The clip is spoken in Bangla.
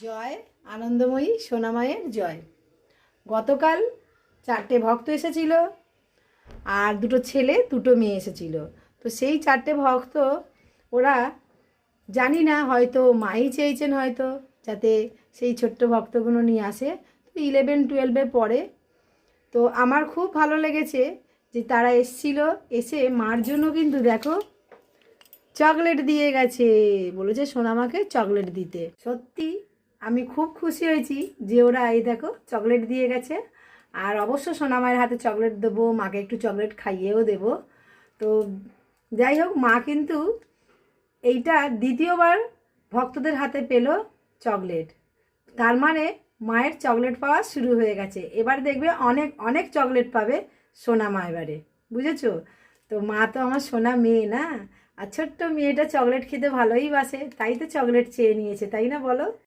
জয় আনন্দময়ী সোনামায়ের জয়। গতকাল 4টে ভক্ত এসেছিল আর 2টো ছেলে 2টো মেয়ে এসেছিল। তো সেই 4টে ভক্ত ওরা জানি না, হয়তো মাই চেয়েছেন হয়তো যাতে সেই ছোট্ট ভক্তগুলো নিয়ে আসে। তো 11-12-এ পড়ে। তো আমার খুব ভালো লেগেছে যে তারা এসেছিল, এসে মার জন্য কিন্তু দেখো চকলেট দিয়ে গেছে, বলেছে সোনামাকে চকলেট দিতে। সত্যি আমি খুব খুশি হয়েছি যে ওরা এই দেখো চকলেট দিয়ে গেছে। আর অবশ্য সোনামায়ের হাতে চকলেট দেবো, মাকে একটু চকলেট খাইয়েও দেব। তো যাই হোক, মা কিন্তু এইটা দ্বিতীয়বার ভক্তদের হাতে পেল চকলেট। তার মানে মায়ের চকলেট পাওয়া শুরু হয়ে গেছে। এবার দেখবে অনেক অনেক চকলেট পাবে সোনামা এবারে, বুঝেছো? তো মা তো আমার সোনা মেয়ে না, আর ছোট্ট মেয়েটা চকলেট খেতে ভালোই বাসে, তাই তো চকলেট চেয়ে নিয়েছে, তাই না বলো?